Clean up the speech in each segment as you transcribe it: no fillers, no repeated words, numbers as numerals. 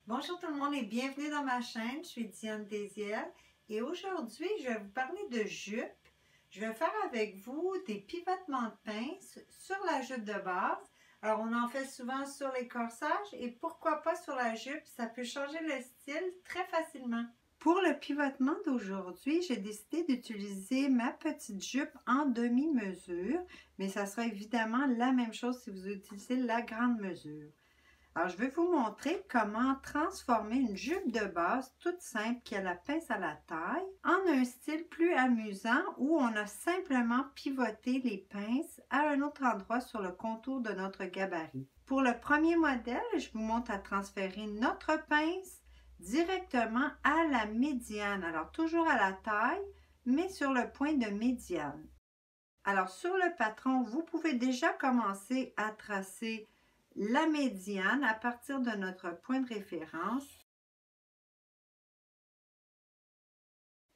Bonjour tout le monde et bienvenue dans ma chaîne, je suis Diane Désiel et aujourd'hui je vais vous parler de jupe. Je vais faire avec vous des pivotements de pince sur la jupe de base. Alors on en fait souvent sur les corsages et pourquoi pas sur la jupe, ça peut changer le style très facilement. Pour le pivotement d'aujourd'hui, j'ai décidé d'utiliser ma petite jupe en demi-mesure, mais ça sera évidemment la même chose si vous utilisez la grande mesure. Alors, je vais vous montrer comment transformer une jupe de base toute simple qui a la pince à la taille en un style plus amusant où on a simplement pivoté les pinces à un autre endroit sur le contour de notre gabarit. Pour le premier modèle, je vous montre à transférer notre pince directement à la médiane. Alors, toujours à la taille, mais sur le point de médiane. Alors, sur le patron, vous pouvez déjà commencer à tracer la médiane à partir de notre point de référence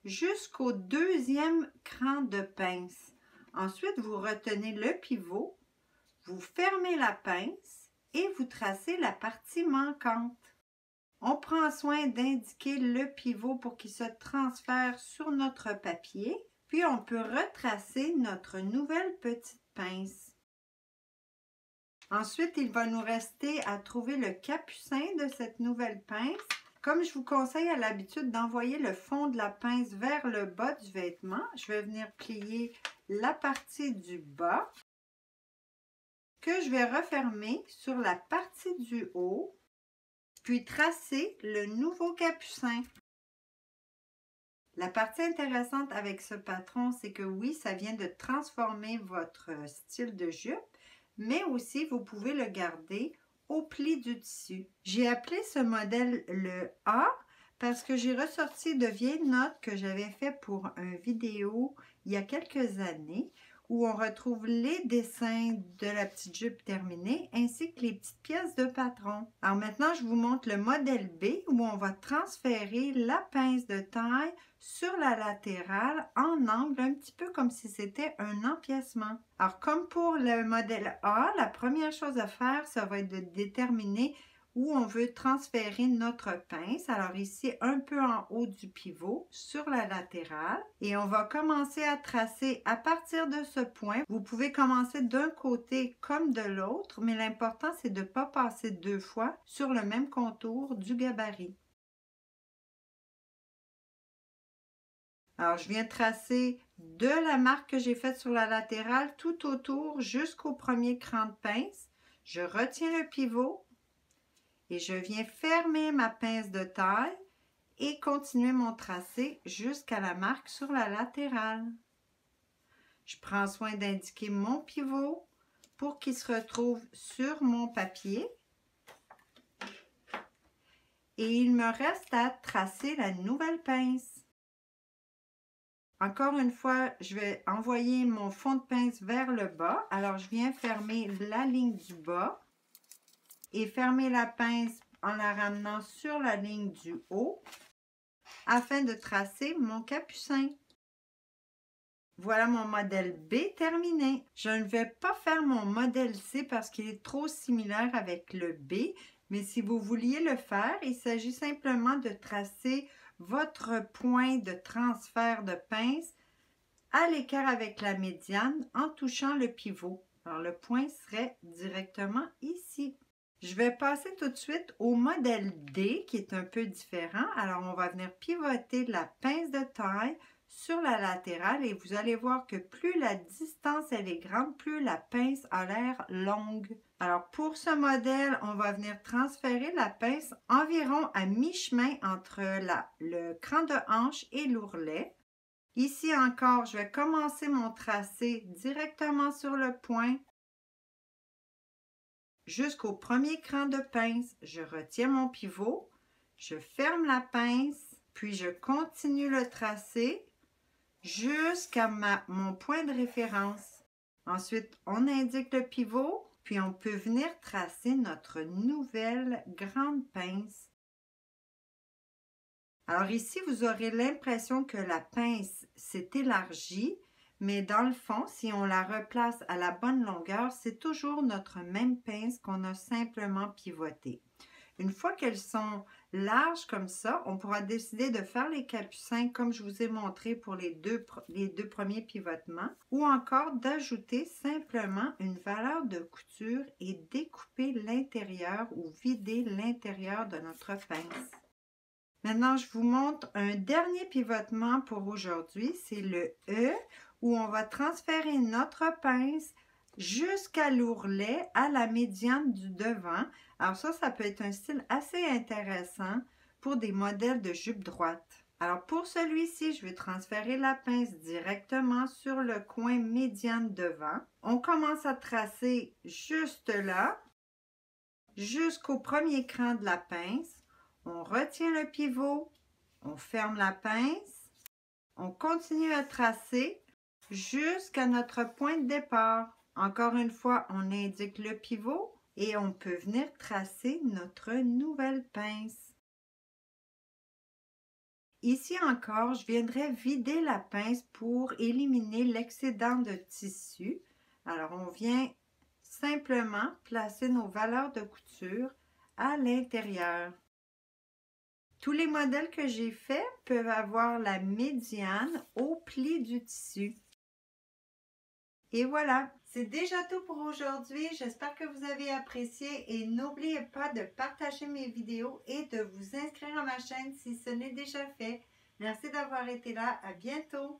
jusqu'au deuxième cran de pince. Ensuite, vous retenez le pivot, vous fermez la pince et vous tracez la partie manquante. On prend soin d'indiquer le pivot pour qu'il se transfère sur notre papier, puis on peut retracer notre nouvelle petite pince. Ensuite, il va nous rester à trouver le capucin de cette nouvelle pince. Comme je vous conseille à l'habitude d'envoyer le fond de la pince vers le bas du vêtement, je vais venir plier la partie du bas que je vais refermer sur la partie du haut, puis tracer le nouveau capucin. La partie intéressante avec ce patron, c'est que oui, ça vient de transformer votre style de jupe, mais aussi vous pouvez le garder au pli du tissu. J'ai appelé ce modèle le A parce que j'ai ressorti de vieilles notes que j'avais fait pour une vidéo il y a quelques années où on retrouve les dessins de la petite jupe terminée ainsi que les petites pièces de patron. Alors maintenant, je vous montre le modèle B où on va transférer la pince de taille sur la latérale en angle, un petit peu comme si c'était un empiècement. Alors comme pour le modèle A, la première chose à faire, ça va être de déterminer où on veut transférer notre pince. Alors ici, un peu en haut du pivot, sur la latérale. Et on va commencer à tracer à partir de ce point. Vous pouvez commencer d'un côté comme de l'autre, mais l'important, c'est de ne pas passer deux fois sur le même contour du gabarit. Alors, je viens tracer de la marque que j'ai faite sur la latérale tout autour jusqu'au premier cran de pince. Je retiens le pivot et je viens fermer ma pince de taille et continuer mon tracé jusqu'à la marque sur la latérale. Je prends soin d'indiquer mon pivot pour qu'il se retrouve sur mon papier. Et il me reste à tracer la nouvelle pince. Encore une fois, je vais envoyer mon fond de pince vers le bas. Alors, je viens fermer la ligne du bas et fermer la pince en la ramenant sur la ligne du haut afin de tracer mon capucin. Voilà mon modèle B terminé. Je ne vais pas faire mon modèle C parce qu'il est trop similaire avec le B, mais si vous vouliez le faire, il s'agit simplement de tracer votre point de transfert de pince à l'écart avec la médiane en touchant le pivot. Alors le point serait directement ici. Je vais passer tout de suite au modèle D qui est un peu différent. Alors on va venir pivoter la pince de taille sur la latérale et vous allez voir que plus la distance elle est grande, plus la pince a l'air longue. Alors pour ce modèle, on va venir transférer la pince environ à mi-chemin entre le cran de hanche et l'ourlet. Ici encore, je vais commencer mon tracé directement sur le point jusqu'au premier cran de pince. Je retiens mon pivot, je ferme la pince, puis je continue le tracé jusqu'à mon point de référence. Ensuite, on indique le pivot, puis on peut venir tracer notre nouvelle grande pince. Alors ici, vous aurez l'impression que la pince s'est élargie, mais dans le fond, si on la replace à la bonne longueur, c'est toujours notre même pince qu'on a simplement pivotée. Une fois qu'elles sont large comme ça, on pourra décider de faire les capucins comme je vous ai montré pour les deux premiers pivotements, ou encore d'ajouter simplement une valeur de couture et découper l'intérieur ou vider l'intérieur de notre pince. Maintenant, je vous montre un dernier pivotement pour aujourd'hui, c'est le E, où on va transférer notre pince jusqu'à l'ourlet, à la médiane du devant. Alors ça peut être un style assez intéressant pour des modèles de jupe droite. Alors pour celui-ci, je vais transférer la pince directement sur le coin médiane devant. On commence à tracer juste là, jusqu'au premier cran de la pince. On retient le pivot, on ferme la pince, on continue à tracer jusqu'à notre point de départ. Encore une fois, on indique le pivot et on peut venir tracer notre nouvelle pince. Ici encore, je viendrai vider la pince pour éliminer l'excédent de tissu. Alors, on vient simplement placer nos valeurs de couture à l'intérieur. Tous les modèles que j'ai faits peuvent avoir la médiane au pli du tissu. Et voilà, c'est déjà tout pour aujourd'hui. J'espère que vous avez apprécié et n'oubliez pas de partager mes vidéos et de vous inscrire à ma chaîne si ce n'est déjà fait. Merci d'avoir été là. À bientôt.